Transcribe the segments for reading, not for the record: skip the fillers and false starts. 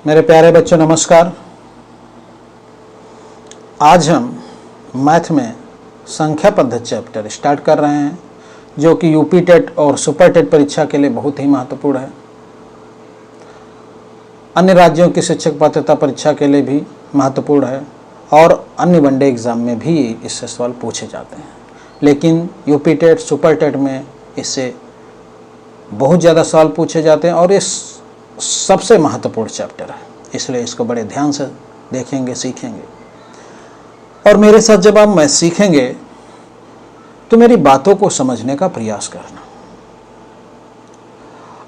मेरे प्यारे बच्चों नमस्कार। आज हम मैथ में संख्या पद्धति चैप्टर स्टार्ट कर रहे हैं, जो कि यूपी टेट और सुपर टेट परीक्षा के लिए बहुत ही महत्वपूर्ण है। अन्य राज्यों की शिक्षक पात्रता परीक्षा के लिए भी महत्वपूर्ण है और अन्य वनडे एग्ज़ाम में भी इससे सवाल पूछे जाते हैं, लेकिन यूपी टेट सुपर टेट में इससे बहुत ज़्यादा सवाल पूछे जाते हैं और इस सबसे महत्वपूर्ण चैप्टर है, इसलिए इसको बड़े ध्यान से देखेंगे, सीखेंगे। और मेरे साथ जब आप मैथ सीखेंगे तो मेरी बातों को समझने का प्रयास करना।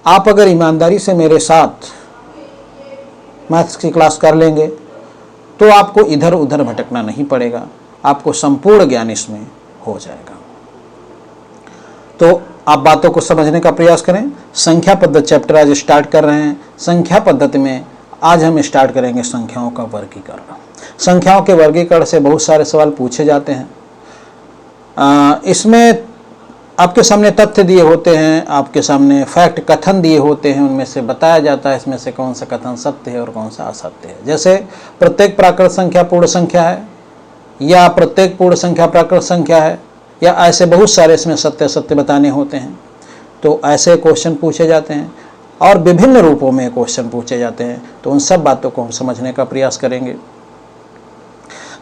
आप अगर ईमानदारी से मेरे साथ मैथ्स की क्लास कर लेंगे तो आपको इधर उधर भटकना नहीं पड़ेगा, आपको संपूर्ण ज्ञान इसमें हो जाएगा। तो आप बातों को समझने का प्रयास करें। संख्या पद्धति चैप्टर आज स्टार्ट कर रहे हैं। संख्या पद्धति में आज हम स्टार्ट करेंगे संख्याओं का वर्गीकरण। संख्याओं के वर्गीकरण से बहुत सारे सवाल पूछे जाते हैं। इसमें आपके सामने तथ्य दिए होते हैं, आपके सामने फैक्ट कथन दिए होते हैं, उनमें से बताया जाता है इसमें से कौन सा कथन सत्य है और कौन सा असत्य है। जैसे प्रत्येक प्राकृत संख्या पूर्ण संख्या है, या प्रत्येक पूर्ण संख्या प्राकृत संख्या है, या ऐसे बहुत सारे इसमें सत्य असत्य बताने होते हैं। तो ऐसे क्वेश्चन पूछे जाते हैं और विभिन्न रूपों में क्वेश्चन पूछे जाते हैं। तो उन सब बातों को हम समझने का प्रयास करेंगे।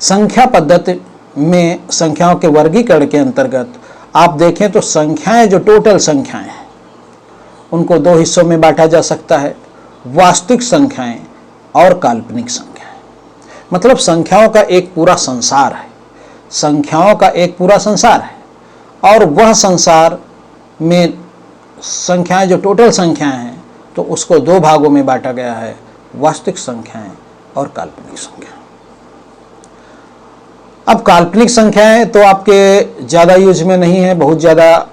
संख्या पद्धति में संख्याओं के वर्गीकरण के अंतर्गत आप देखें तो संख्याएं, जो टोटल संख्याएं हैं, उनको दो हिस्सों में बांटा जा सकता है, वास्तविक संख्याएं और काल्पनिक संख्याएं। मतलब संख्याओं का एक पूरा संसार है, संख्याओं का एक पूरा संसार है, और वह संसार में संख्याएं जो टोटल संख्याएं हैं तो उसको दो भागों में बांटा गया है, वास्तविक संख्याएं और काल्पनिक संख्याएं। अब काल्पनिक संख्याएं तो आपके ज़्यादा यूज में नहीं है, बहुत ज़्यादा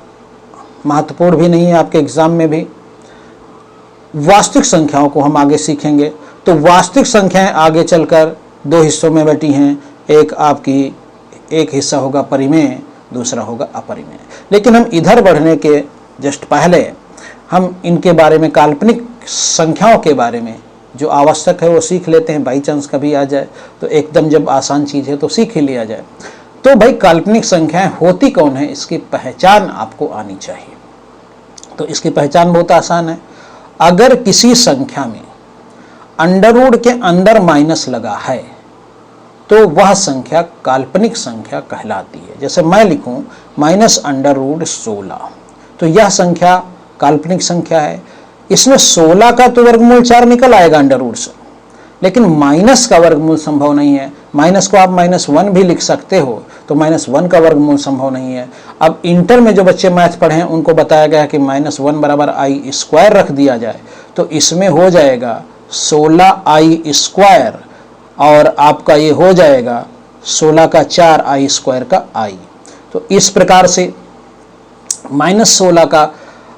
महत्वपूर्ण भी नहीं है आपके एग्जाम में भी। वास्तविक संख्याओं को हम आगे सीखेंगे। तो वास्तविक संख्याएं आगे चलकर दो हिस्सों में बटी हैं। एक हिस्सा होगा परिमेय, दूसरा होगा अपरिमेय। लेकिन हम इधर बढ़ने के जस्ट पहले हम इनके बारे में, काल्पनिक संख्याओं के बारे में जो आवश्यक है वो सीख लेते हैं। बाई चांस कभी आ जाए तो एकदम जब आसान चीज़ है तो सीख ही लिया जाए। तो भाई काल्पनिक संख्याएं होती कौन है, इसकी पहचान आपको आनी चाहिए। तो इसकी पहचान बहुत आसान है। अगर किसी संख्या में अंडर रूट के अंदर माइनस लगा है तो वह संख्या काल्पनिक संख्या कहलाती है। जैसे मैं लिखूं -√16, तो यह संख्या काल्पनिक संख्या है। इसमें 16 का तो वर्गमूल 4 निकल आएगा अंडर रूट से, लेकिन माइनस का वर्गमूल संभव नहीं है। माइनस को आप -1 भी लिख सकते हो, तो -1 का वर्गमूल संभव नहीं है। अब इंटर में जो बच्चे मैथ पढ़े हैं उनको बताया गया है कि -1 बराबर i² रख दिया जाए, तो इसमें हो जाएगा 16i², और आपका ये हो जाएगा 16 का 4 i² का i। तो इस प्रकार से -16 का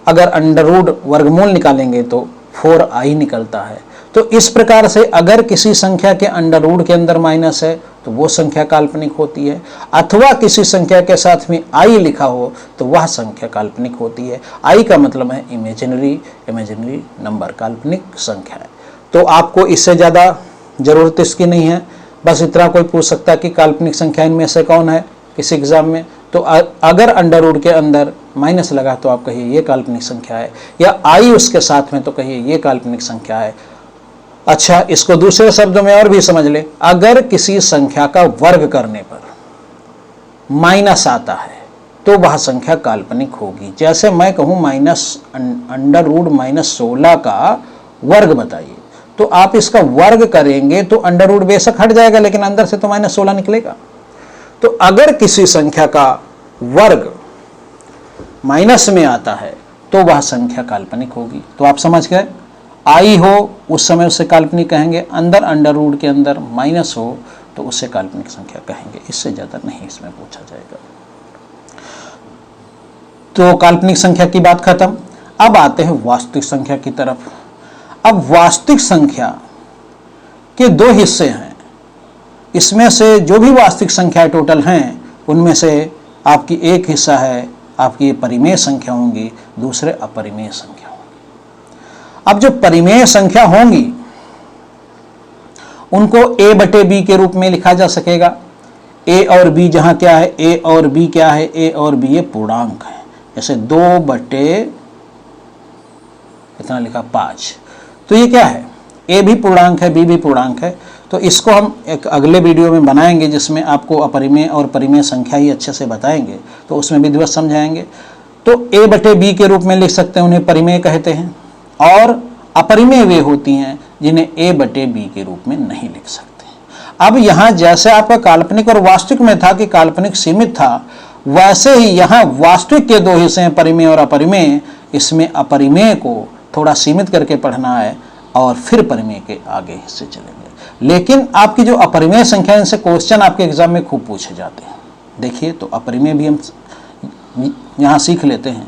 अगर अंडर रूट वर्गमूल निकालेंगे तो 4i निकलता है। तो इस प्रकार से अगर किसी संख्या के अंडर रूट के अंदर माइनस है तो वो संख्या काल्पनिक होती है, अथवा किसी संख्या के साथ में i लिखा हो तो वह संख्या काल्पनिक होती है। i का मतलब है इमेजिनरी नंबर, काल्पनिक संख्या है। तो आपको इससे ज़्यादा ज़रूरत इसकी नहीं है। बस इतना कोई पूछ सकता है कि काल्पनिक संख्या इनमें से कौन है किसी एग्जाम में, तो अगर अंडर रूट के अंदर माइनस लगा तो आप कहिए ये काल्पनिक संख्या है, या आई उसके साथ में तो कहिए ये काल्पनिक संख्या है। अच्छा, इसको दूसरे शब्दों में और भी समझ ले। अगर किसी संख्या का वर्ग करने पर माइनस आता है तो वह संख्या काल्पनिक होगी। जैसे मैं कहूँ -√16 का वर्ग बताइए, तो आप इसका वर्ग करेंगे तो अंडर रूट बेशक हट जाएगा, लेकिन अंदर से तो -16 निकलेगा। तो अगर किसी संख्या का वर्ग माइनस में आता है तो वह संख्या काल्पनिक होगी। तो आप समझ गए, आई हो उस समय उसे काल्पनिक कहेंगे, अंदर अंडर रूट के अंदर माइनस हो तो उसे काल्पनिक संख्या कहेंगे। इससे ज़्यादा नहीं इसमें पूछा जाएगा। तो काल्पनिक संख्या की बात खत्म। अब आते हैं वास्तविक संख्या की तरफ। अब वास्तविक संख्या के दो हिस्से हैं। इसमें से जो भी वास्तविक संख्याएं टोटल हैं उनमें से आपकी एक हिस्सा है आपकी ये परिमेय संख्या होंगी, दूसरे अपरिमेय संख्या होंगी। अब जो परिमेय संख्या होंगी उनको a बटे b के रूप में लिखा जा सकेगा। a और b जहां क्या है, a और b क्या है, a और b ये पूर्णांक है। जैसे 2 बटे कितना लिखा 5, तो ये क्या है, a भी पूर्णांक है, b भी पूर्णांक है। तो इसको हम एक अगले वीडियो में बनाएंगे जिसमें आपको अपरिमेय और परिमेय संख्या ही अच्छे से बताएंगे, तो उसमें विधिवत समझाएंगे। तो a बटे b के रूप में लिख सकते हैं, उन्हें परिमेय कहते हैं। और अपरिमेय वे होती हैं जिन्हें a बटे b के रूप में नहीं लिख सकते। अब यहाँ जैसे आपका काल्पनिक और वास्तविक में था कि काल्पनिक सीमित था, वैसे ही यहाँ वास्तविक के 2 हिस्से हैं, परिमेय और अपरिमेय। इसमें अपरिमेय को थोड़ा सीमित करके पढ़ना है और फिर परिमेय के आगे हिस्से चलेंगे। लेकिन आपकी जो अपरिमेय संख्या, इनसे क्वेश्चन आपके एग्जाम में खूब पूछे जाते हैं। देखिए, तो अपरिमेय भी हम यहाँ सीख लेते हैं।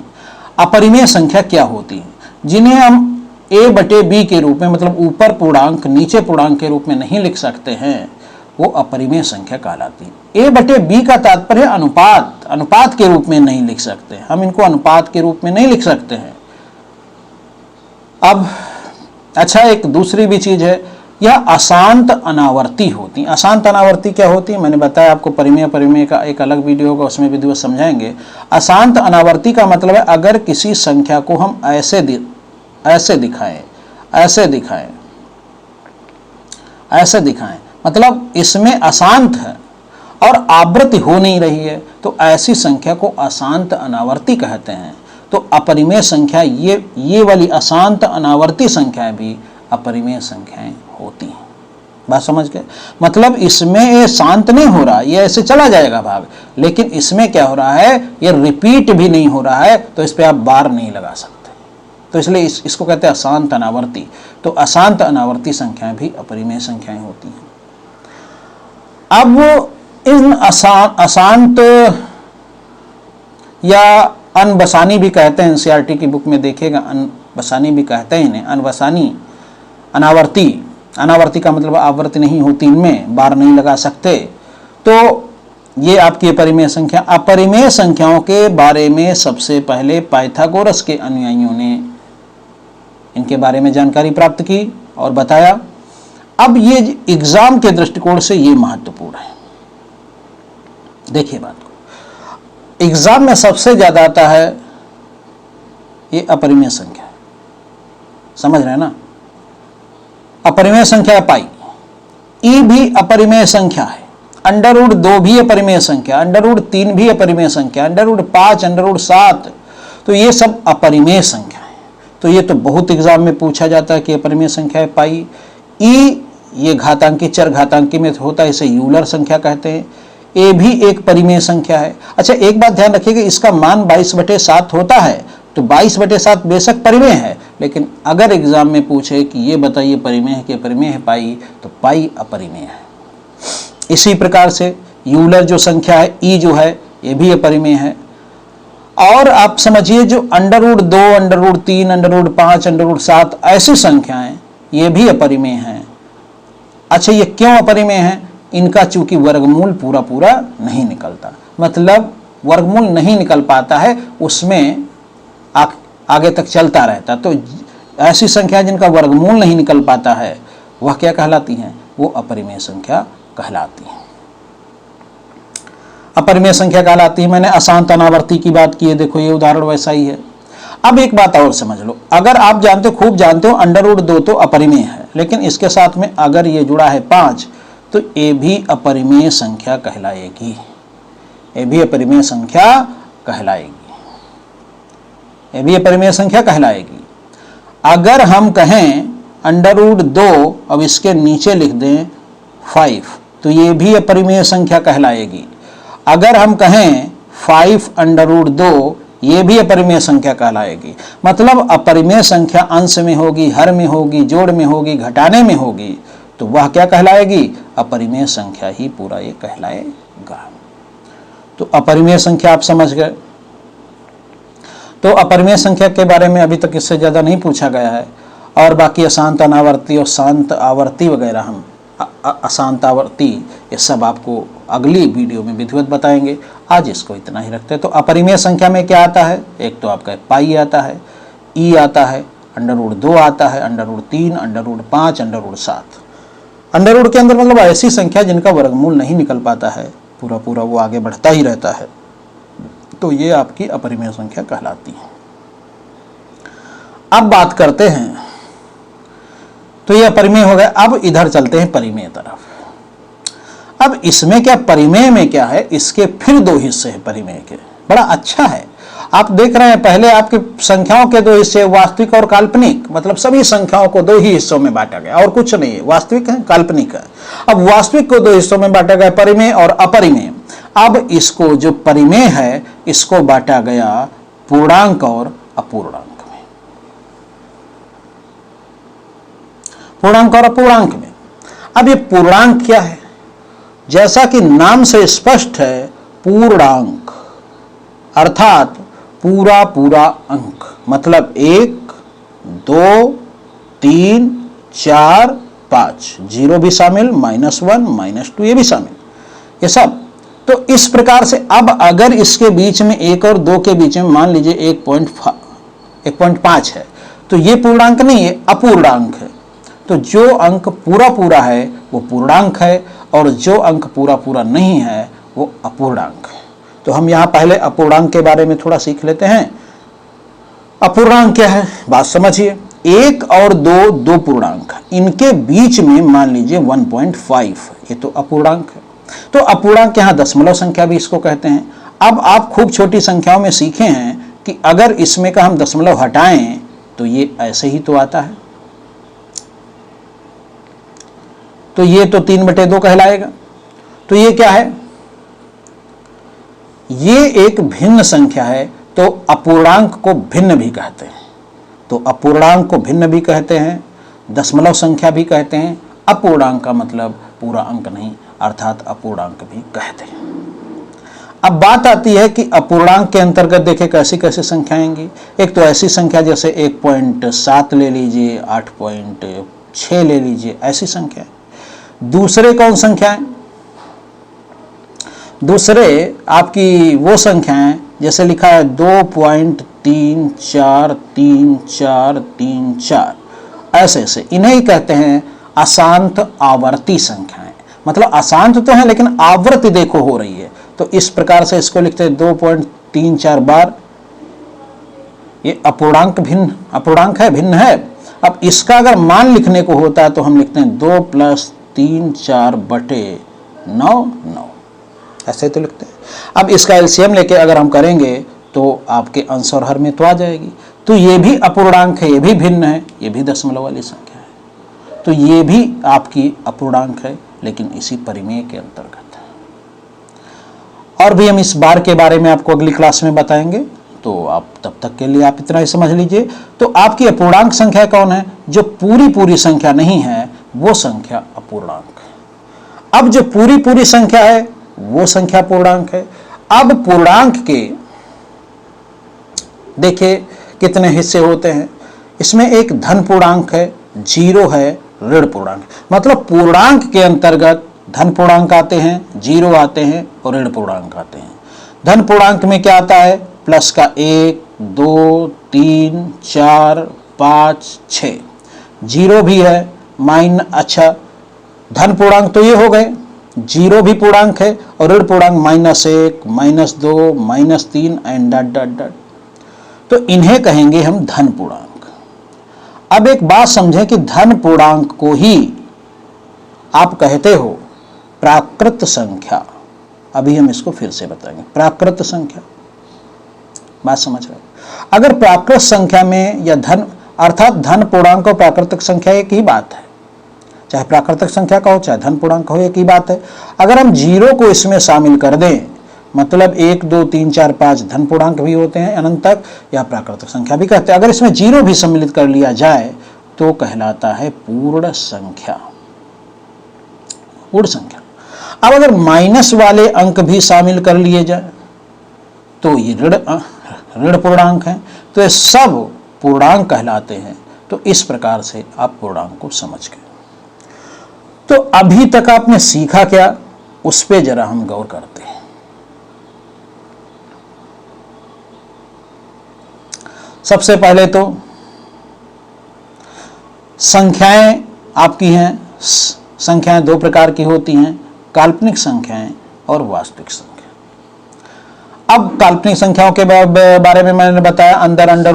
अपरिमेय संख्या क्या होती है, जिन्हें हम a बटे b के रूप में, मतलब ऊपर पूर्णांक नीचे पूर्णांक के रूप में नहीं लिख सकते हैं, वो अपरिमेय संख्या कहलाती है। a बटे b का तात्पर्य अनुपात, अनुपात के रूप में नहीं लिख सकते, हम इनको अनुपात के रूप में नहीं लिख सकते हैं। अब अच्छा, एक दूसरी भी चीज है, यह अशांत अनावर्ती होती है। अशांत अनावर्ती क्या होती है, मैंने बताया आपको, परिमेय परिमेय का एक अलग वीडियो होगा, उसमें विधिवत समझाएंगे। अशांत अनावर्ती का मतलब है अगर किसी संख्या को हम ऐसे दिखाएं, ऐसे दिखाएं, मतलब इसमें अशांत है और आवृत्ति हो नहीं रही है, तो ऐसी संख्या को अशांत अनावर्ती कहते हैं। तो अपरिमेय संख्या, ये वाली अशांत अनावर्ती संख्याएं भी अपरिमेय संख्याएं होती हैं। बात समझ गए, मतलब इसमें ये शांत नहीं हो रहा, ये ऐसे चला जाएगा भाग, लेकिन इसमें क्या हो रहा है, ये रिपीट भी नहीं हो रहा है, तो इस पर आप बार नहीं लगा सकते। तो इसलिए इसको कहते हैं अशांत अनावर्ती। तो अशांत अनावर्ती संख्याएं भी अपरिमेय संख्याएं होती हैं। अब इन अशांत या अनबसानी भी कहते हैं, एनसीईआरटी की बुक में देखिएगा, अनबसानी भी कहते हैं इन्हें, अनबसानी, अनावर्ती। अनावर्ती का मतलब आवृत्ति नहीं होती, इनमें बार नहीं लगा सकते। तो ये आपकी अपरिमेय संख्या। अपरिमेय संख्याओं के बारे में सबसे पहले पाइथागोरस के अनुयायियों ने इनके बारे में जानकारी प्राप्त की और बताया। अब ये एग्जाम के दृष्टिकोण से ये महत्वपूर्ण है। देखिए बात को, एग्जाम में सबसे ज्यादा आता है ये अपरिमेय संख्या, समझ रहे हैं ना। अपरिमेय संख्या है पाई, ई भी अपरिमेय संख्या है, √2 भी अपरिमेय संख्या, √3 भी अपरिमेय संख्या, √5, √7, तो ये सब अपरिमेय संख्या है। तो ये तो बहुत एग्जाम में पूछा जाता है कि अपरिमेय संख्या है पाई। ई ये घातांकी, चर घातांकी में होता है, इसे यूलर संख्या कहते हैं। ए भी एक परिमेय संख्या है। अच्छा, एक बात ध्यान रखिएगा, इसका मान 22/7 होता है, तो 22/7 बेशक परिमेय है, लेकिन अगर एग्जाम में पूछे कि ये बताइए परिमेय है कि अपरिमेय है पाई, तो पाई अपरिमेय है। इसी प्रकार से यूलर जो संख्या है, ई जो है, ये भी अपरिमेय है। और आप समझिए जो √2, √3, √5, √7 ऐसी संख्याएं, ये भी अपरिमेय हैं। अच्छा, ये क्यों अपरिमेय है? इनका चूंकि वर्गमूल पूरा पूरा नहीं निकलता, मतलब वर्गमूल नहीं निकल पाता है, उसमें आगे तक चलता रहता। तो ऐसी संख्या जिनका वर्गमूल नहीं निकल पाता है, वह क्या कहलाती हैं? वो अपरिमेय संख्या कहलाती है। अपरिमेय संख्या कहलाती है। मैंने अशांत अनावर्ती की बात की है, देखो ये उदाहरण वैसा ही है। अब एक बात और समझ लो, अगर आप जानते हो, खूब जानते हो, √2 तो अपरिमेय है, लेकिन इसके साथ में अगर ये जुड़ा है 5, तो ये भी अपरिमेय संख्या कहलाएगी। ये भी अपरिमेय संख्या कहलाएगी। ये भी अपरिमेय संख्या कहलाएगी। अगर हम कहें √2, अब इसके नीचे लिख दें 5, तो ये भी अपरिमेय संख्या कहलाएगी। अगर हम कहें 5√2, ये भी अपरिमेय संख्या कहलाएगी। मतलब अपरिमेय संख्या अंश में होगी, हर में होगी, जोड़ में होगी, घटाने में होगी, तो वह क्या कहलाएगी? अपरिमेय संख्या ही पूरा ये कहलाएगा। तो अपरिमेय संख्या आप समझ गए। तो अपरिमेय संख्या के बारे में अभी तक इससे ज़्यादा नहीं पूछा गया है। और बाकी अशांत अनावर्ती और शांत आवर्ती वगैरह, हम अशांत आवर्ती, ये सब आपको अगली वीडियो में विधिवत बताएंगे। आज इसको इतना ही रखते हैं। तो अपरिमेय संख्या में क्या आता है? एक तो आपका पाई आता है, ई आता है, √2 आता है, √3, √5, √7। अंडर रूट के अंदर मतलब ऐसी संख्या जिनका वर्गमूल नहीं निकल पाता है, पूरा पूरा वो आगे बढ़ता ही रहता है, तो ये आपकी अपरिमेय संख्या कहलाती है। अब बात करते हैं, तो ये अपरिमेय हो गया। अब इधर चलते हैं परिमेय तरफ। अब इसमें क्या, परिमेय में क्या है, इसके फिर दो हिस्से हैं परिमेय के। बड़ा अच्छा है, आप देख रहे हैं पहले आपकी संख्याओं के दो हिस्से, वास्तविक और काल्पनिक, मतलब सभी संख्याओं को दो ही हिस्सों में बांटा गया और कुछ नहीं है, वास्तविक है काल्पनिक है। अब वास्तविक को दो हिस्सों में बांटा गया, परिमेय और अपरिमेय। अब इसको जो परिमेय है इसको बांटा गया पूर्णांक और अपूर्णांक में, पूर्णांक और अपूर्णांक में। अब ये पूर्णांक क्या है, जैसा कि नाम से स्पष्ट है, पूर्णांक अर्थात पूरा पूरा अंक, मतलब 1 2 3 4 5, जीरो भी शामिल, -1 -2 ये भी शामिल, ये सब। तो इस प्रकार से अब अगर इसके बीच में 1 और 2 के बीच में मान लीजिए 1.5 है, तो ये पूर्णांक नहीं है, अपूर्णांक है। तो जो अंक पूरा पूरा है वो पूर्णांक है और जो अंक पूरा पूरा नहीं है वो अपूर्णांक है। तो हम यहाँ पहले अपूर्णांक के बारे में थोड़ा सीख लेते हैं। अपूर्णांक क्या है, बात समझिए। 1 और 2 दो पूर्णांक, इनके बीच में मान लीजिए 1.5, ये तो अपूर्णांक है। तो अपूर्णांक यहाँ दशमलव संख्या भी इसको कहते हैं। अब आप खूब छोटी संख्याओं में सीखे हैं कि अगर इसमें का हम दशमलव हटाएं तो ये ऐसे ही तो आता है, तो ये तो 3/2 कहलाएगा। तो ये क्या है, ये एक भिन्न संख्या है, तो अपूर्णांक को भिन्न भी कहते हैं। तो अपूर्णांक को भिन्न भी कहते हैं, दशमलव संख्या भी कहते हैं। अपूर्णांक का मतलब पूरा अंक नहीं, अर्थात अपूर्णांक भी कहते हैं। अब बात आती है कि अपूर्णांक के अंतर्गत देखें कैसी कैसी संख्या आएंगी। एक तो ऐसी संख्या जैसे 1.7 ले लीजिए, 8.6 ले लीजिए, ऐसी संख्या। दूसरे कौन संख्याएं, दूसरे आपकी वो संख्याएं जैसे लिखा है 2.343434, ऐसे ऐसे, इन्हें ही कहते हैं अशांत आवर्ती संख्याएं। मतलब अशांत तो है लेकिन आवृत्ति देखो हो रही है, तो इस प्रकार से इसको लिखते हैं 2.34 बार। ये अपूर्णांक अपूर्णांक है, भिन्न है। अब इसका अगर मान लिखने को होता है तो हम लिखते हैं 2 + 3 4/9, ऐसे तो लिखते हैं। अब इसका एलसीएम लेके अगर हम करेंगे तो आपके अंश और हर में तो आ जाएगी। तो ये भी अपूर्णांक है, ये भी भिन्न है, ये भी दशमलव वाली संख्या है, तो ये भी आपकी अपूर्णांक है, लेकिन इसी परिमेय के अंतर्गत है। और भी हम इस बार के बारे में आपको अगली क्लास में बताएंगे, तो आप तब तक के लिए आप इतना ही समझ लीजिए। तो आपकी अपूर्णांक संख्या कौन है, जो पूरी पूरी संख्या नहीं है वो संख्या अपूर्णांक है। अब जो पूरी पूरी संख्या है वो संख्या पूर्णांक है। अब पूर्णांक के देखिए कितने हिस्से होते हैं। इसमें एक धन पूर्णांक है, 0 है, ऋण पूर्णांक। मतलब पूर्णांक के अंतर्गत धन पूर्णांक आते हैं, 0 आते हैं और ऋण पूर्णांक आते हैं। धन पूर्णांक में क्या आता है, प्लस का 1 2 3 4 5 6, 0 भी है, अच्छा धन पूर्णांक तो ये हो गए, 0 भी पूर्णांक है और ऋण पूर्णांक -1 -2 -3 एंड डॉट। तो इन्हें कहेंगे हम धन पूर्णांक। अब एक बात समझें कि धन पूर्णांक को ही आप कहते हो प्राकृत संख्या। अभी हम इसको फिर से बताएंगे, प्राकृत संख्या, बात समझ रहे। अगर प्राकृत संख्या में या धन अर्थात धन पूर्णांक और प्राकृतिक संख्या एक ही बात है, चाहे प्राकृतिक संख्या का हो चाहे धन पूर्णांक हो, एक ही बात है। अगर हम 0 को इसमें शामिल कर दें, मतलब 1 2 3 4 5 धन पूर्णांक भी होते हैं अनंत तक, या प्राकृतिक संख्या भी कहते हैं। अगर इसमें 0 भी सम्मिलित कर लिया जाए तो कहलाता है पूर्ण संख्या, पूर्ण संख्या। अब अगर माइनस वाले अंक भी शामिल कर लिए जाए तो ये ऋण पूर्णांक है। तो ये सब पूर्णांक कहलाते हैं। तो इस प्रकार से आप पूर्णांक को समझ गए। तो अभी तक आपने सीखा क्या, उस पे जरा हम गौर करते हैं। सबसे पहले तो संख्याएं आपकी हैं संख्याएं दो प्रकार की होती हैं, काल्पनिक संख्याएं और वास्तविक संख्या। अब काल्पनिक संख्याओं के बारे में मैंने बताया, अंदर अंडर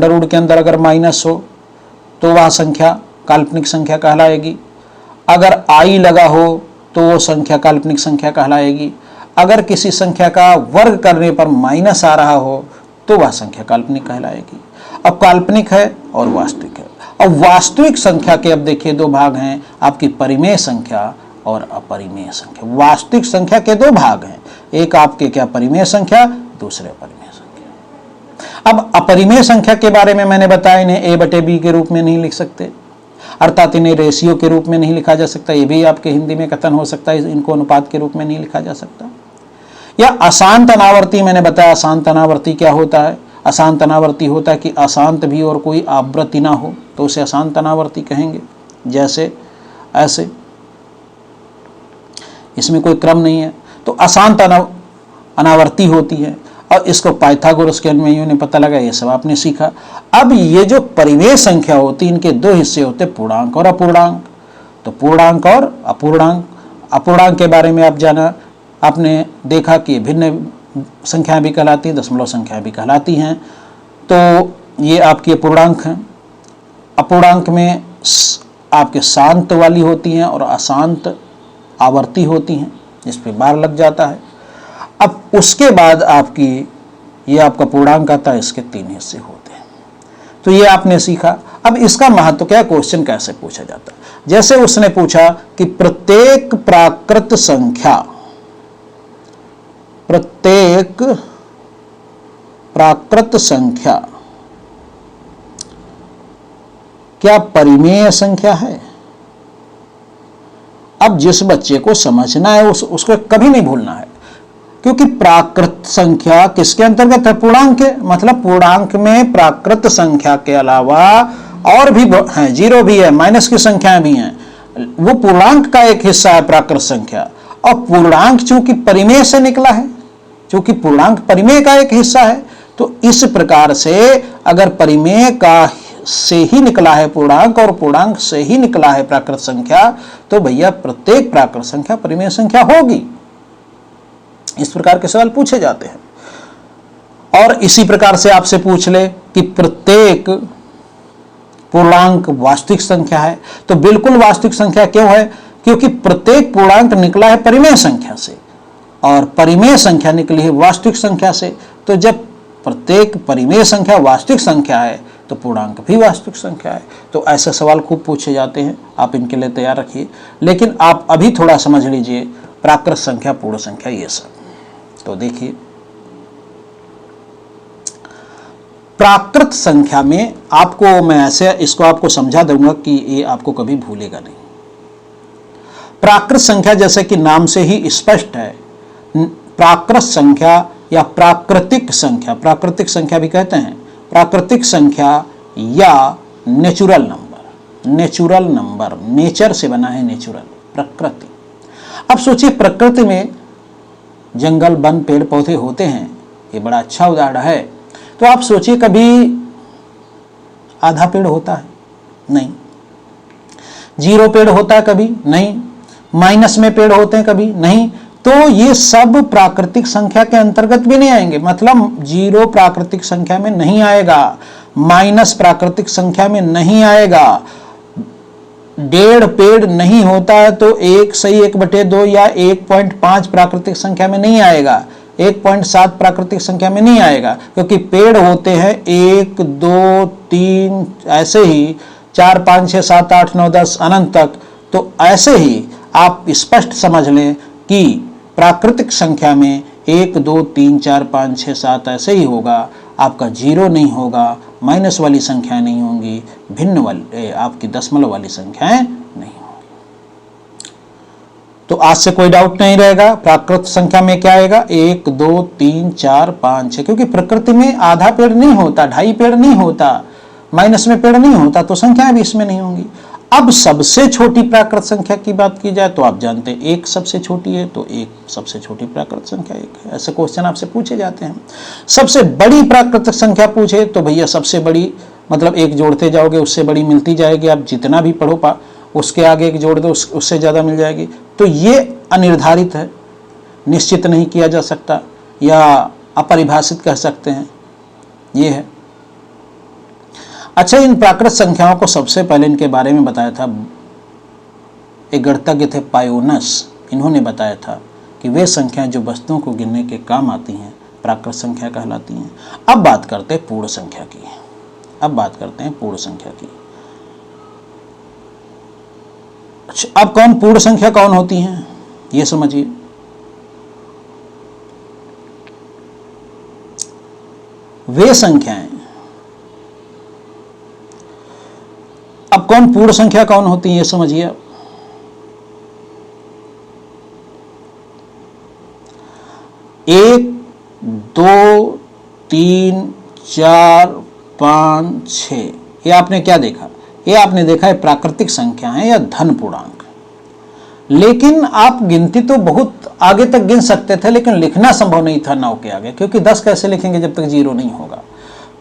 रूट के अंदर अगर माइनस हो तो वह संख्या काल्पनिक संख्या कहलाएगी। अगर आई लगा हो तो वो संख्या काल्पनिक संख्या कहलाएगी। अगर किसी संख्या का वर्ग करने पर माइनस आ रहा हो तो वह संख्या काल्पनिक कहलाएगी। अब काल्पनिक है और वास्तविक है। अब वास्तविक संख्या के अब देखिए दो भाग हैं, आपकी परिमेय संख्या और अपरिमेय संख्या। वास्तविक संख्या के दो भाग हैं, एक आपके क्या परिमेय संख्या, दूसरे अपरिमेय संख्या। अब अपरिमेय संख्या के बारे में मैंने बताया, इन्हें ए बटे बी के रूप में नहीं लिख सकते, अर्थात इन्हें रेशियो के रूप में नहीं लिखा जा सकता। ये भी आपके हिंदी में कथन हो सकता है, इनको अनुपात के रूप में नहीं लिखा जा सकता। या अशांत अनावर्ती, मैंने बताया अशांत अनावर्ती क्या होता है। अशांत अनावर्ती होता है कि अशांत भी और कोई आवृत्ति ना हो तो उसे अशांत अनावर्ती कहेंगे। जैसे ऐसे, इसमें कोई क्रम नहीं है तो अशांत अनावर्ती होती है। और इसको पाइथागोरस के अन्वयियों ने पता लगा, ये सब आपने सीखा। अब ये जो परिमेय संख्या होती है, इनके दो हिस्से होते हैं, पूर्णांक और अपूर्णांक। तो पूर्णांक और अपूर्णांक, अपूर्णांक के बारे में आप जाना, आपने देखा कि भिन्न संख्याएं भी कहलाती हैं, दशमलव संख्याएं भी कहलाती हैं। तो ये आपके अपूर्णांक हैं। अपूर्णांक में आपके शांत वाली होती हैं और अशांत आवर्ती होती हैं, इस पे बार लग जाता है। अब उसके बाद आपकी ये आपका पूर्णांक आता है, इसके तीन हिस्से होते हैं। तो ये आपने सीखा। अब इसका महत्व क्या, क्वेश्चन कैसे पूछा जाता है। जैसे उसने पूछा कि प्रत्येक प्राकृत संख्या, प्रत्येक प्राकृत संख्या क्या परिमेय संख्या है। अब जिस बच्चे को समझना है उसको कभी नहीं भूलना है, क्योंकि प्राकृत संख्या किसके अंतर्गत है, पूर्णांक के। मतलब पूर्णांक में प्राकृत संख्या के अलावा और भी हैं, जीरो भी है, माइनस की संख्याएं भी हैं, वो पूर्णांक का एक हिस्सा है प्राकृत संख्या। और पूर्णांक चूंकि परिमेय से निकला है, चूंकि पूर्णांक परिमेय का एक हिस्सा है, तो इस प्रकार से अगर परिमेय का से ही निकला है पूर्णांक और पूर्णांक से ही निकला है प्राकृत संख्या, तो भैया प्रत्येक प्राकृत संख्या परिमेय संख्या होगी। इस प्रकार के सवाल पूछे जाते हैं। और इसी प्रकार से आपसे पूछ ले कि प्रत्येक पूर्णांक वास्तविक संख्या है, तो बिल्कुल वास्तविक संख्या क्यों है, क्योंकि प्रत्येक पूर्णांक निकला है परिमेय संख्या से और परिमेय संख्या निकली है वास्तविक संख्या से। तो जब प्रत्येक परिमेय संख्या वास्तविक संख्या है तो पूर्णांक भी वास्तविक संख्या है। तो ऐसे सवाल खूब पूछे जाते हैं, आप इनके लिए तैयार रखिए। लेकिन आप अभी थोड़ा समझ लीजिए प्राकृत संख्या, पूर्ण संख्या, ये सब। तो देखिए प्राकृत संख्या में आपको मैं ऐसे इसको आपको समझा दूंगा कि ये आपको कभी भूलेगा नहीं। प्राकृत संख्या जैसे कि नाम से ही स्पष्ट है, प्राकृत संख्या या प्राकृतिक संख्या, प्राकृतिक संख्या भी कहते हैं, प्राकृतिक संख्या या natural number. Natural number, nature से बना है नेचुरल, प्रकृति। अब सोचिए प्रकृति में जंगल, वन, पेड़ पौधे होते हैं, ये बड़ा अच्छा उदाहरण है। तो आप सोचिए कभी आधा पेड़ होता है? नहीं। जीरो पेड़ होता है कभी? नहीं। माइनस में पेड़ होते हैं कभी? नहीं। तो ये सब प्राकृतिक संख्या के अंतर्गत भी नहीं आएंगे। मतलब जीरो प्राकृतिक संख्या में नहीं आएगा, माइनस प्राकृतिक संख्या में नहीं आएगा, डेढ़ पेड़ नहीं होता है तो 1/1/2 या 1.5 प्राकृतिक संख्या में नहीं आएगा, 1.7 प्राकृतिक संख्या में नहीं आएगा, क्योंकि पेड़ होते हैं 1, 2, 3 ऐसे ही 4, 5, 6, 7, 8, 9, 10 अनंत तक। तो ऐसे ही आप स्पष्ट समझ लें कि प्राकृतिक संख्या में 1, 2, 3, 4, 5, 6, 7 ऐसे ही होगा, आपका जीरो नहीं होगा, माइनस वाली संख्याएं नहीं होंगी, भिन्न वाली आपकी दशमलव वाली संख्याएं नहीं होंगी। तो आज से कोई डाउट नहीं रहेगा प्राकृत संख्या में क्या आएगा, 1, 2, 3, 4, 5, 6, क्योंकि प्रकृति में आधा पेड़ नहीं होता, 2.5 पेड़ नहीं होता, माइनस में पेड़ नहीं होता, तो संख्याएं भी इसमें नहीं होंगी। अब सबसे छोटी प्राकृत संख्या की बात की जाए तो आप जानते हैं 1 सबसे छोटी है, तो 1 सबसे छोटी प्राकृत संख्या 1 है। ऐसे क्वेश्चन आपसे पूछे जाते हैं। सबसे बड़ी प्राकृतिक संख्या पूछे तो भैया सबसे बड़ी मतलब 1 जोड़ते जाओगे उससे बड़ी मिलती जाएगी, आप जितना भी पढ़ो उसके आगे एक जोड़ दो, उससे ज़्यादा मिल जाएगी। तो ये अनिर्धारित है, निश्चित नहीं किया जा सकता, या अपरिभाषित कह सकते हैं, ये है। अच्छा, इन प्राकृत संख्याओं को सबसे पहले इनके बारे में बताया था एक गणितज्ञ थे पायोनस। इन्होंने बताया था कि वे संख्याएं जो वस्तुओं को गिनने के काम आती हैं प्राकृत संख्या कहलाती हैं। अब बात करते हैं पूर्ण संख्या की। पूर्ण संख्या की। अच्छा, अब पूर्ण संख्या कौन होती हैं ये समझिए। वे संख्याएं, अब पूर्ण संख्या कौन होती है ये समझिए। 1, 2, 3, 4, 5, 6, ये आपने क्या देखा? ये आपने देखा है प्राकृतिक संख्या है या धन पूर्णांक। लेकिन आप गिनती तो बहुत आगे तक गिन सकते थे, लेकिन लिखना संभव नहीं था 9 के आगे, क्योंकि 10 कैसे लिखेंगे जब तक 0 नहीं होगा।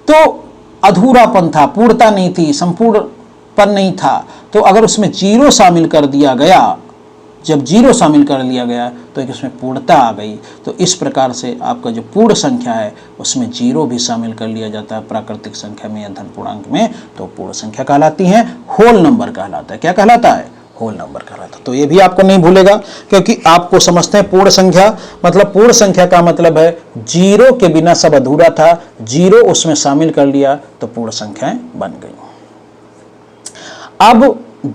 तो अधूरापन था, पूर्णता नहीं थी, संपूर्णपन नहीं था। तो अगर उसमें 0 शामिल कर दिया गया, जब 0 शामिल कर लिया गया तो एक उसमें पूर्णता आ गई। तो इस प्रकार से आपका जो पूर्ण संख्या है उसमें 0 भी शामिल कर लिया जाता है प्राकृतिक संख्या में या धन पूर्णांक में, तो पूर्ण संख्या कहलाती है, होल नंबर कहलाता है। क्या कहलाता है? होल नंबर कहलाता है। तो ये भी आपको नहीं भूलेगा, क्योंकि आपको समझते हैं पूर्ण संख्या मतलब, पूर्ण संख्या का मतलब है 0 के बिना सब अधूरा था, 0 उसमें शामिल कर लिया तो पूर्ण संख्याएं बन गई। अब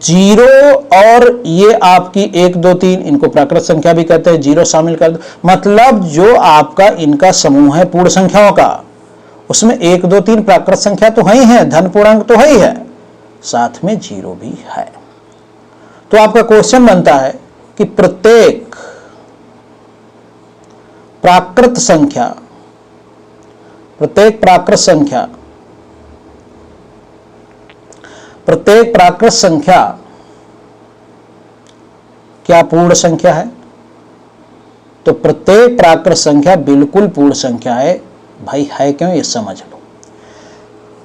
0 और ये आपकी 1, 2, 3 इनको प्राकृत संख्या भी कहते हैं, 0 शामिल कर दो, मतलब जो आपका इनका समूह है पूर्ण संख्याओं का, उसमें 1, 2, 3 प्राकृत संख्या तो है ही है, धन पूर्णांक तो है ही है, साथ में 0 भी है। तो आपका क्वेश्चन बनता है कि प्रत्येक प्राकृत संख्या क्या पूर्ण संख्या है? तो प्रत्येक प्राकृत संख्या बिल्कुल पूर्ण संख्या है। भाई है क्यों, ये समझ लो।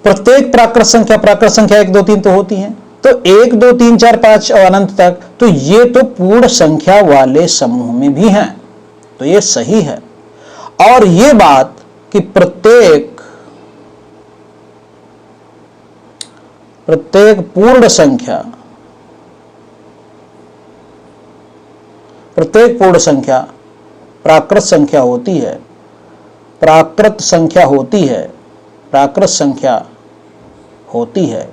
प्रत्येक प्राकृत संख्या 1, 2, 3 तो होती है, तो 1, 2, 3, 4, 5 और अनंत तक, तो ये तो पूर्ण संख्या वाले समूह में भी हैं, तो ये सही है। और ये बात कि प्रत्येक पूर्ण संख्या प्राकृत संख्या होती है,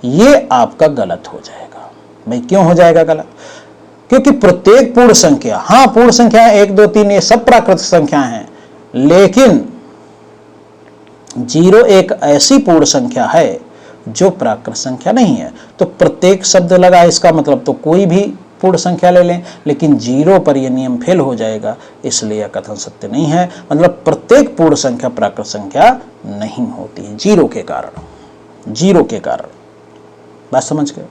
ये आपका गलत हो जाएगा। भाई क्यों हो जाएगा गलत? क्योंकि प्रत्येक पूर्ण संख्या, हाँ पूर्ण संख्या 1, 2, 3 ये सब प्राकृतिक संख्या हैं, लेकिन 0 एक ऐसी पूर्ण संख्या है जो प्राकृत संख्या नहीं है। तो प्रत्येक शब्द लगा, इसका मतलब तो कोई भी पूर्ण संख्या ले लें, लेकिन 0 पर यह नियम फेल हो जाएगा, इसलिए यह कथन सत्य नहीं है। मतलब प्रत्येक पूर्ण संख्या प्राकृत संख्या नहीं होती है 0 के कारण। बात समझ गए?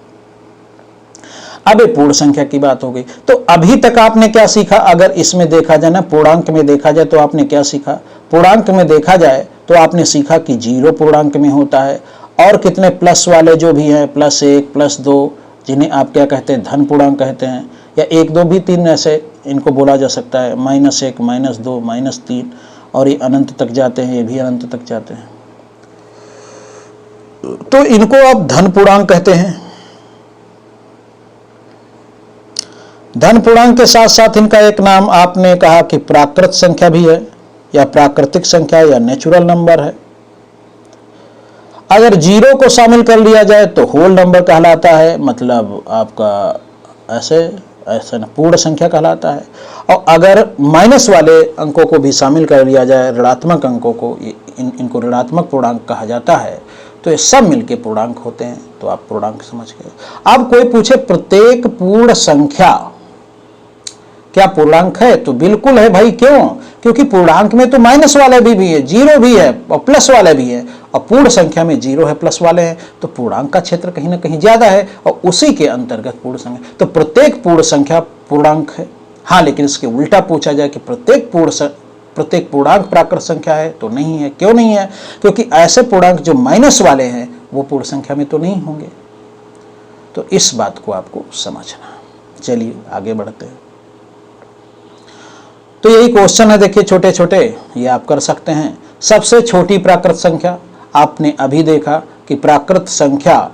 अब पूर्ण संख्या की बात हो गई। तो अभी तक आपने क्या सीखा? अगर इसमें देखा जाए ना, पूर्णांक में देखा जाए, तो आपने क्या सीखा? पूर्णांक में देखा जाए तो आपने सीखा कि 0 पूर्णांक में होता है, और कितने प्लस वाले जो भी हैं, +1, +2, जिन्हें आप क्या कहते हैं, धन पूर्णांक कहते हैं, या 1, 2 भी 3 ऐसे इनको बोला जा सकता है, -1, -2, -3, और ये अनंत तक जाते हैं, ये भी अनंत तक जाते हैं, तो इनको आप धन पूर्णांक कहते हैं। धन पूर्णांक के साथ साथ इनका एक नाम आपने कहा कि प्राकृत संख्या भी है, या प्राकृतिक संख्या, या नेचुरल नंबर है। अगर 0 को शामिल कर लिया जाए तो होल नंबर कहलाता है, मतलब आपका ऐसे ना पूर्ण संख्या कहलाता है। और अगर माइनस वाले अंकों को भी शामिल कर लिया जाए, ऋणात्मक अंकों को, इनको ऋणात्मक पूर्णांक कहा जाता है, तो ये सब मिलके पूर्णांक होते हैं। तो आप पूर्णांक समझ गए। अब कोई पूछे प्रत्येक पूर्ण संख्या क्या पूर्णांक है? तो बिल्कुल है भाई। क्यों? क्योंकि पूर्णांक में तो माइनस वाले भी है, 0 भी है और प्लस वाले भी है, और पूर्ण संख्या में 0 है, प्लस वाले हैं, तो पूर्णांक का क्षेत्र कहीं ना कहीं ज्यादा है, और उसी के अंतर्गत पूर्ण संख्या। तो प्रत्येक पूर्ण संख्या पूर्णांक है। हाँ, लेकिन इसके उल्टा पूछा जाए कि प्रत्येक पूर्णांक प्राकृत संख्या है, तो नहीं है। क्यों नहीं है? क्योंकि ऐसे पूर्णांक जो माइनस वाले हैं वो पूर्ण संख्या में तो नहीं होंगे। तो इस बात को आपको समझना। चलिए आगे बढ़ते हैं। तो यही क्वेश्चन है, देखिए छोटे छोटे, ये आप कर सकते हैं। सबसे छोटी प्राकृत संख्या, आपने अभी देखा कि प्राकृत संख्या,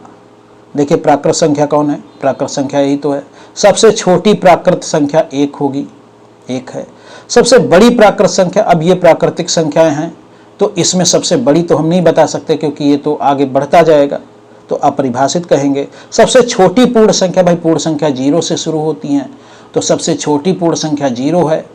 देखिए प्राकृत संख्या कौन है, प्राकृत संख्या यही तो है। सबसे छोटी प्राकृत संख्या 1 होगी, 1 है। सबसे बड़ी प्राकृत संख्या, अब ये प्राकृतिक संख्याएं हैं तो इसमें सबसे बड़ी तो हम नहीं बता सकते क्योंकि ये तो आगे बढ़ता जाएगा, तो अपरिभाषित कहेंगे। सबसे छोटी पूर्ण संख्या, भाई पूर्ण संख्या 0 से शुरू होती हैं, तो सबसे छोटी पूर्ण संख्या 0 है।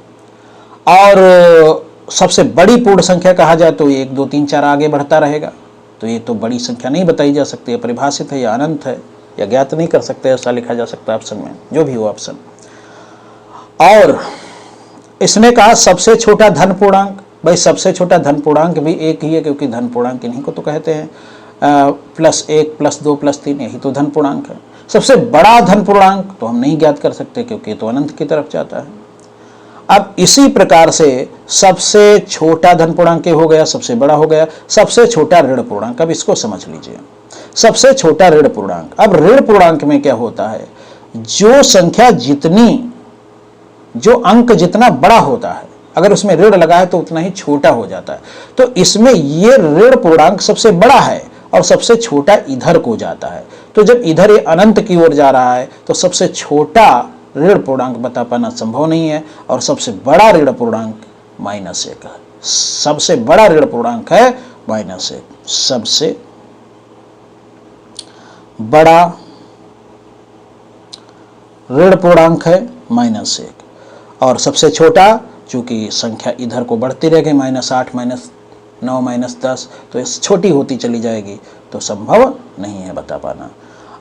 और सबसे बड़ी पूर्ण संख्या कहा जाए तो 1 2 3 4 आगे बढ़ता रहेगा, तो ये तो बड़ी संख्या नहीं बताई जा सकती, अपरिभाषित है या अनंत है या ज्ञात नहीं कर सकते, ऐसा लिखा जा सकता है ऑप्शन में, जो भी हो ऑप्शन। और इसने कहा सबसे छोटा धन पूर्णांक, भाई सबसे छोटा धन पूर्णांक भी 1 ही है क्योंकि धन पूर्णांक इन्हीं को तो कहते हैं, +1 +2 +3 यही तो धन पूर्णांक है। सबसे बड़ा धन पूर्णांक तो हम नहीं ज्ञात कर सकते क्योंकि तो अनंत की तरफ जाता है। अब इसी प्रकार से सबसे छोटा धन पूर्णांक हो गया, सबसे बड़ा हो गया, सबसे छोटा ऋण पूर्णांक। अब इसको समझ लीजिए, सबसे छोटा ऋण पूर्णांक। अब ऋण पूर्णांक में क्या होता है, जो संख्या जितनी, जो अंक जितना बड़ा होता है, अगर उसमें ऋण लगा है तो उतना ही छोटा हो जाता है। तो इसमें ये ऋण पूर्णांक सबसे बड़ा है और सबसे छोटा इधर को जाता है। तो जब इधर ये अनंत की ओर जा रहा है तो सबसे छोटा ऋण पूर्णांक बता पाना संभव नहीं है, और सबसे बड़ा ऋण पूर्णांक -1 है। सबसे बड़ा ऋण पूर्णांक है -1, सबसे बड़ा ऋण पूर्णांक है -1, और सबसे छोटा, चूंकि संख्या इधर को बढ़ती रहेगी, -8 -9 -10, तो ये छोटी होती चली जाएगी, तो संभव नहीं है बता पाना।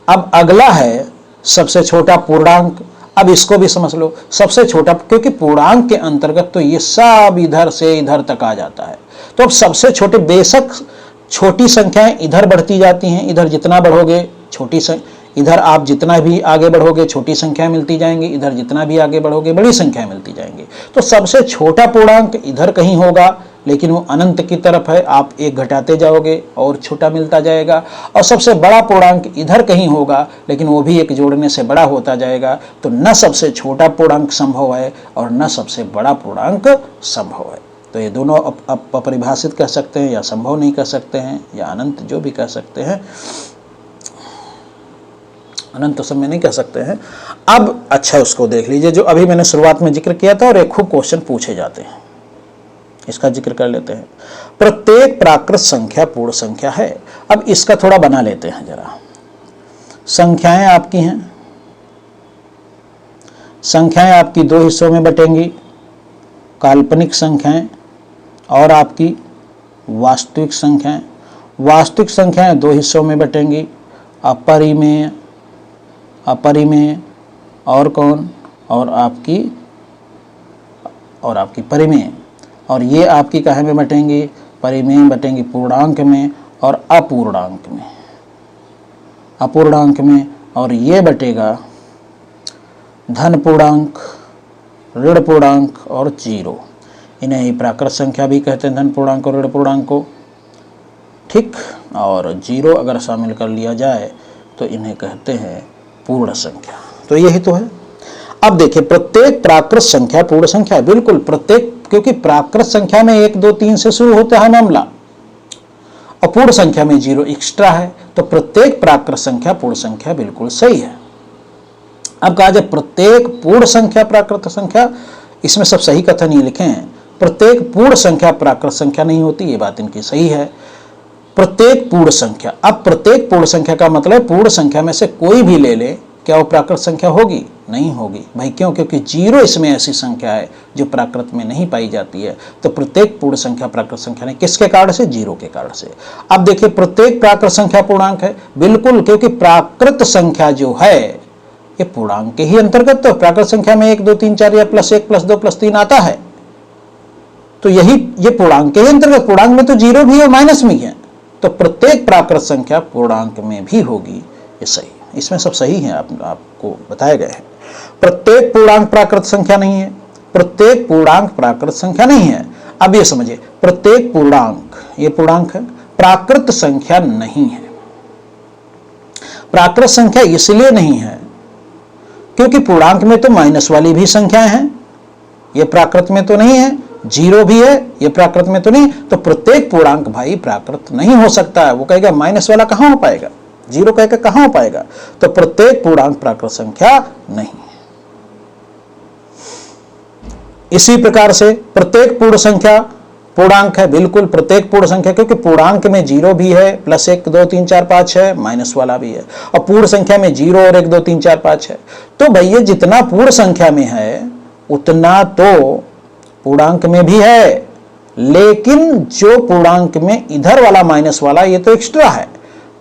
अब अगला है सबसे छोटा पूर्णांक। अब इसको भी समझ लो, सबसे छोटा, क्योंकि पूर्णांक के अंतर्गत तो ये सब इधर से इधर तक आ जाता है। तो अब सबसे छोटे, बेशक छोटी संख्याएं इधर बढ़ती जाती हैं, इधर जितना बढ़ोगे छोटी इधर आप जितना भी आगे बढ़ोगे छोटी संख्या मिलती जाएंगी, इधर जितना भी आगे बढ़ोगे बड़ी संख्या मिलती जाएंगी। तो सबसे छोटा पूर्णांक इधर कहीं होगा, लेकिन वो अनंत की तरफ है, आप 1 घटाते जाओगे और छोटा मिलता जाएगा। और सबसे बड़ा पूर्णांक इधर कहीं होगा, लेकिन वो भी 1 जोड़ने से बड़ा होता जाएगा। तो न सबसे छोटा पूर्णांक संभव है और न सबसे बड़ा पूर्णांक संभव है। तो ये दोनों अपरिभाषित कह सकते हैं, या संभव नहीं कह सकते हैं, या अनंत जो भी कह सकते हैं, अनंत तो समय नहीं कह सकते हैं। अब अच्छा उसको देख लीजिए जो अभी मैंने शुरुआत में जिक्र किया था, और एक खूब क्वेश्चन पूछे जाते हैं, इसका जिक्र कर लेते हैं। प्रत्येक प्राकृत संख्या पूर्ण संख्या है। अब इसका थोड़ा बना लेते हैं जरा। संख्याएं आपकी हैं, संख्याएं आपकी 2 हिस्सों में बटेंगी, काल्पनिक संख्याएं और आपकी वास्तविक संख्याएं। वास्तविक संख्याएं 2 हिस्सों में बटेंगी, अपरिमेय, अपरिमेय और कौन, और आपकी परिमेय। और ये आपकी काहे में बटेंगी, परिमेय बटेंगी पूर्णांक में और अपूर्णांक में, अपूर्णांक में। और ये बटेगा धन पूर्णांक, ऋण पूर्णांक और 0। इन्हें ही प्राकृत संख्या भी कहते हैं, धन पूर्णांक और ऋण पूर्णांक को, ठीक। और 0 अगर शामिल कर लिया जाए तो इन्हें कहते हैं पूर्ण संख्या। तो यही तो है। अब देखिए प्रत्येक प्राकृत संख्या पूर्ण संख्या है, बिल्कुल प्रत्येक, क्योंकि प्राकृत संख्या में 1 2 3 से शुरू होता है मामला, और पूर्ण संख्या में 0 एक्स्ट्रा है, तो प्रत्येक प्राकृत संख्या पूर्ण संख्या बिल्कुल सही है। अब कहा जाए प्रत्येक पूर्ण संख्या प्राकृत संख्या, इसमें सब सही कथन ये लिखे हैं, प्रत्येक पूर्ण संख्या प्राकृत संख्या नहीं होती, ये बात इनकी सही है। प्रत्येक पूर्ण संख्या, अब प्रत्येक पूर्ण संख्या का मतलब पूर्ण संख्या में से कोई भी ले ले, क्या वो प्राकृत संख्या होगी? नहीं होगी भाई। क्यों? क्योंकि 0 इसमें ऐसी संख्या है जो प्राकृत में नहीं पाई जाती है। तो प्रत्येक पूर्ण संख्या प्राकृत संख्या नहीं, किसके कारण से? 0 के कारण से। अब देखिए प्रत्येक प्राकृत संख्या पूर्णांक है, बिल्कुल, क्योंकि प्राकृत संख्या जो है ये पूर्णांक के ही अंतर्गत, तो प्राकृत संख्या में 1 2 3 4 या +1 +2 +3 आता है, तो यही ये पूर्णांक के ही अंतर्गत। पूर्णांक में तो 0 भी और माइनस भी है, तो प्रत्येक प्राकृत संख्या पूर्णांक में भी होगी, ये सही। इसमें सब सही है, आपको बताए गए हैं। प्रत्येक पूर्णांक प्राकृत संख्या नहीं है, प्रत्येक पूर्णांक प्राकृत संख्या नहीं है। अब ये समझिए, प्रत्येक पूर्णांक, ये पूर्णांक है, प्राकृत संख्या नहीं है। प्राकृत संख्या इसलिए नहीं है क्योंकि पूर्णांक में तो माइनस वाली भी संख्याएं हैं, ये प्राकृत में तो नहीं है, जीरो भी है, ये प्राकृत में तो नहीं, तो प्रत्येक पूर्णांक भाई प्राकृत नहीं हो सकता है। वो कहेगा माइनस वाला कहां हो पाएगा, जीरो कहेगा कहां हो पाएगा, तो प्रत्येक पूर्णांक प्राकृत संख्या नहीं है। इसी प्रकार से प्रत्येक पूर्ण संख्या पूर्णांक है, बिल्कुल प्रत्येक पूर्ण संख्या, क्योंकि पूर्णांक में जीरो भी है, प्लस 1 2 3 4 5 है, माइनस वाला भी है, और पूर्ण संख्या में जीरो और 1 2 3 4 5 है। तो भैया जितना पूर्ण संख्या में है उतना तो पूर्णांक में भी है, लेकिन जो पूर्णांक में इधर वाला माइनस वाला ये तो एक्स्ट्रा है।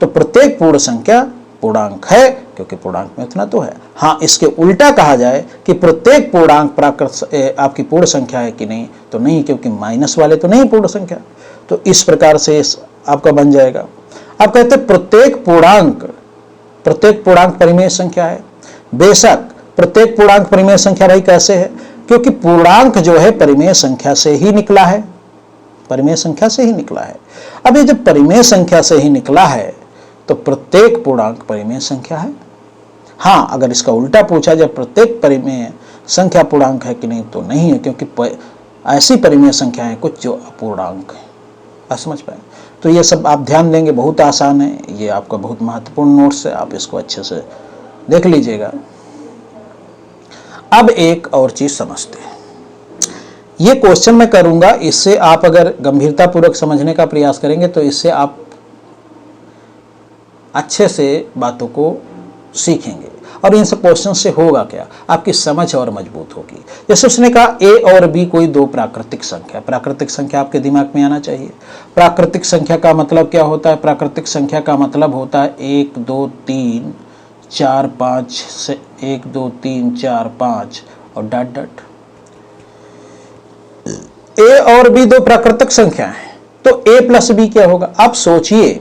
तो प्रत्येक पूर्ण संख्या पूर्णांक है क्योंकि पूर्णांक में उतना तो है। हाँ, इसके उल्टा कहा जाए कि प्रत्येक पूर्णांक प्राकृत आपकी पूर्ण संख्या है कि नहीं, तो नहीं, क्योंकि माइनस वाले तो नहीं पूर्ण संख्या। तो इस प्रकार से आपका बन जाएगा। आप कहते हैं प्रत्येक पूर्णांक परिमेय संख्या है। बेशक प्रत्येक पूर्णांक परिमेय संख्या भाई कैसे है, क्योंकि पूर्णांक जो है परिमेय संख्या से ही निकला है, परिमेय संख्या से ही निकला है। अब ये जब परिमेय संख्या से ही निकला है तो प्रत्येक पूर्णांक परिमेय संख्या है। हाँ, अगर इसका उल्टा पूछा जाए प्रत्येक परिमेय संख्या पूर्णांक है कि नहीं, तो नहीं है, क्योंकि ऐसी परिमेय संख्या है कुछ जो अपूर्णांक है। आप समझ पाए? तो ये सब आप ध्यान देंगे, बहुत आसान है, ये आपका बहुत महत्वपूर्ण नोट्स है, आप इसको अच्छे से देख लीजिएगा। अब एक और चीज समझते हैं, ये क्वेश्चन मैं करूंगा, इससे आप अगर गंभीरता पूर्वक समझने का प्रयास करेंगे तो इससे आप अच्छे से बातों को सीखेंगे। और इन सब क्वेश्चन से होगा क्या, आपकी समझ और मजबूत होगी। जैसे उसने कहा ए और बी कोई दो प्राकृतिक संख्या, प्राकृतिक संख्या आपके दिमाग में आना चाहिए। प्राकृतिक संख्या का मतलब क्या होता है? प्राकृतिक संख्या का मतलब होता है 1 2 3 4 5 से 1 2 3 4 5 और डॉट डॉट। ए और बी दो प्राकृतिक संख्या है, तो ए प्लस बी क्या होगा? आप सोचिए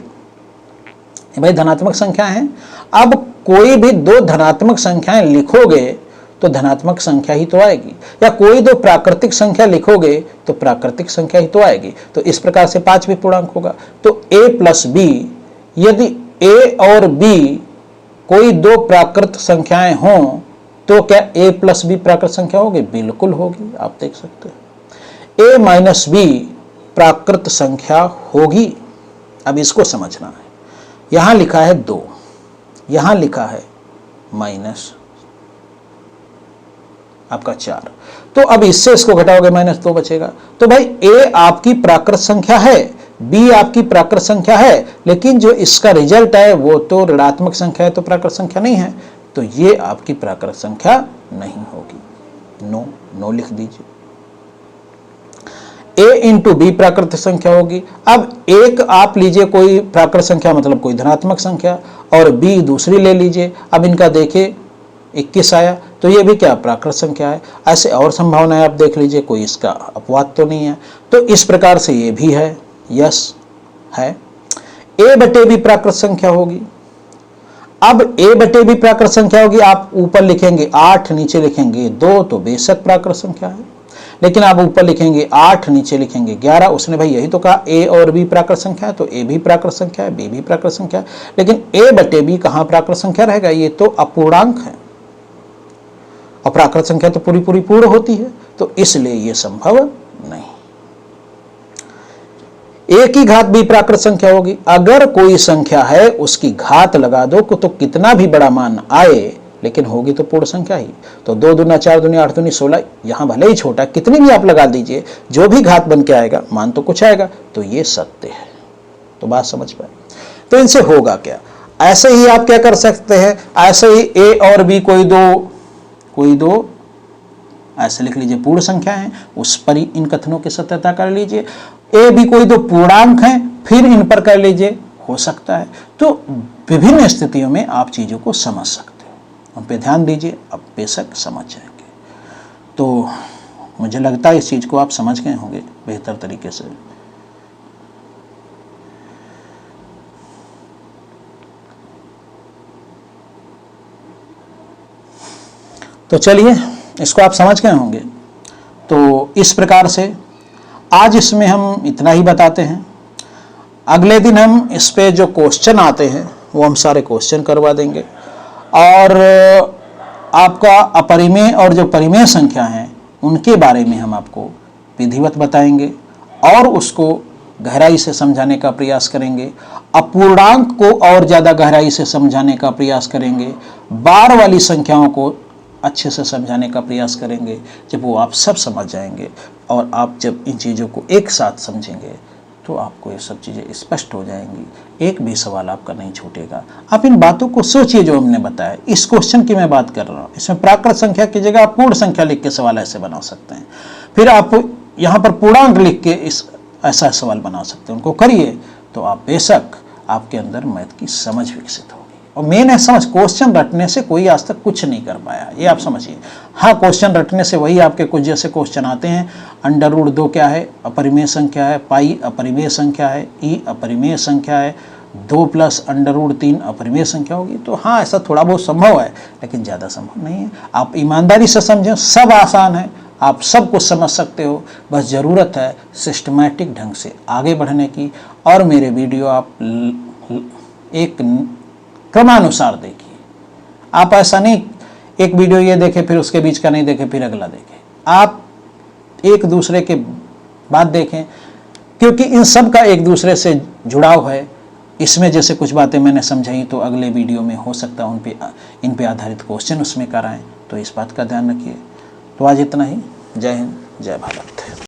भाई, धनात्मक संख्या है, अब कोई भी दो धनात्मक संख्याएं लिखोगे तो धनात्मक संख्या ही तो आएगी, या कोई दो प्राकृतिक संख्या लिखोगे तो प्राकृतिक संख्या ही तो आएगी। तो इस प्रकार से 5 भी पूर्णांक होगा। तो a प्लस बी, यदि a और b कोई दो प्राकृत संख्याएं हों तो क्या a प्लस बी प्राकृत संख्या होगी? बिल्कुल होगी, आप देख सकते हैं। a माइनस बी प्राकृत संख्या होगी। अब इसको समझना है। यहां लिखा है 2, यहां लिखा है माइनस आपका 4, तो अब इससे इसको घटाओगे -2 बचेगा। तो भाई a आपकी प्राकृत संख्या है, b आपकी प्राकृत संख्या है, लेकिन जो इसका रिजल्ट है वो तो ऋणात्मक संख्या है, तो प्राकृत संख्या नहीं है, तो ये आपकी प्राकृत संख्या नहीं होगी। नो लिख दीजिए। a इंटू बी प्राकृत संख्या होगी। अब एक आप लीजिए कोई प्राकृत संख्या, मतलब कोई धनात्मक संख्या, और b दूसरी ले लीजिए। अब इनका देखिए 21 आया, तो ये भी क्या प्राकृत संख्या है। ऐसे और संभावनाएं आप देख लीजिए, कोई इसका अपवाद तो नहीं है। तो इस प्रकार से ये भी है, यस है। a बटे बी प्राकृत संख्या होगी। अब a बटे बी प्राकृत संख्या होगी, आप ऊपर लिखेंगे 8, नीचे लिखेंगे 2, तो बेशक प्राकृत संख्या है। लेकिन आप ऊपर लिखेंगे 8, नीचे लिखेंगे 11। उसने भाई यही तो कहा a और b प्राकृत संख्या है, तो a भी प्राकृत संख्या है, b भी प्राकृत संख्या है। लेकिन a बटे b कहाँ प्राकृत संख्या रहेगा? ये तो अपूर्णांक है, और प्राकृत संख्या तो पूरी पूर्ण होती है, तो इसलिए ये संभव नहीं। a की घात b प्राकृत संख्या होगी। अगर कोई संख्या है उसकी घात लगा दो तो कितना भी बड़ा मान आए, लेकिन होगी तो पूर्ण संख्या ही। तो 2 दूना 4 दूनी 8 दूनी 16, यहां भले ही छोटा कितनी भी आप लगा दीजिए, जो भी घात बन के आएगा मान तो कुछ आएगा, तो ये सत्य है। तो बात समझ पाए? तो इनसे होगा क्या? ऐसे ही आप क्या कर सकते हैं, ऐसे ही a और b कोई दो ऐसे लिख लीजिए पूर्ण संख्या है, उस पर ही इन कथनों की सत्यता कर लीजिए। a b कोई दो पूर्णांक हैं, फिर इन पर कर लीजिए, हो सकता है। तो विभिन्न स्थितियों में आप चीजों को समझ सकते हैं, उन पे ध्यान दीजिए, आप बेशक समझ जाएंगे। तो मुझे लगता है इस चीज को आप समझ गए होंगे बेहतर तरीके से। तो चलिए, इसको आप समझ गए होंगे। तो इस प्रकार से आज इसमें हम इतना ही बताते हैं। अगले दिन हम इस पे जो क्वेश्चन आते हैं वो हम सारे क्वेश्चन करवा देंगे। और आपका अपरिमेय और जो परिमेय संख्या हैं उनके बारे में हम आपको विधिवत बताएंगे और उसको गहराई से समझाने का प्रयास करेंगे। अपूर्णांक को और ज़्यादा गहराई से समझाने का प्रयास करेंगे। बार वाली संख्याओं को अच्छे से समझाने का प्रयास करेंगे। जब वो आप सब समझ जाएंगे और आप जब इन चीज़ों को एक साथ समझेंगे तो आपको ये सब चीज़ें स्पष्ट हो जाएंगी। एक भी सवाल आपका नहीं छूटेगा। आप इन बातों को सोचिए जो हमने बताया। इस क्वेश्चन की मैं बात कर रहा हूँ, इसमें प्राकृत संख्या की जगह आप पूर्ण संख्या लिख के सवाल ऐसे बना सकते हैं। फिर आप यहाँ पर पूर्णांक लिख के ऐसा सवाल बना सकते हैं। उनको करिए तो आप बेशक आपके अंदर मैथ की समझ विकसित होगी। और मेन है समझ। क्वेश्चन रटने से कोई आज तक कुछ नहीं कर पाया, ये आप समझिए। हाँ, क्वेश्चन रटने से वही आपके कुछ जैसे क्वेश्चन आते हैं, √2 क्या है, अपरिमेय संख्या है, पाई अपरिमेय संख्या है, ई अपरिमेय संख्या है, 2 + √3 अपरिमेय संख्या होगी। तो हाँ, ऐसा थोड़ा बहुत संभव है, लेकिन ज़्यादा संभव नहीं है। आप ईमानदारी से समझें, सब आसान है, आप सब कुछ समझ सकते हो। बस ज़रूरत है सिस्टमैटिक ढंग से आगे बढ़ने की। और मेरे वीडियो आप एक क्रमानुसार देखिए। आप ऐसा नहीं एक वीडियो ये देखें फिर उसके बीच का नहीं देखें फिर अगला देखें। आप एक दूसरे के बाद देखें, क्योंकि इन सब का एक दूसरे से जुड़ाव है। इसमें जैसे कुछ बातें मैंने समझाई तो अगले वीडियो में हो सकता है इन पे आधारित क्वेश्चन उसमें कराएं। तो इस बात का ध्यान रखिए। तो आज इतना ही। जय हिंद, जय भारत।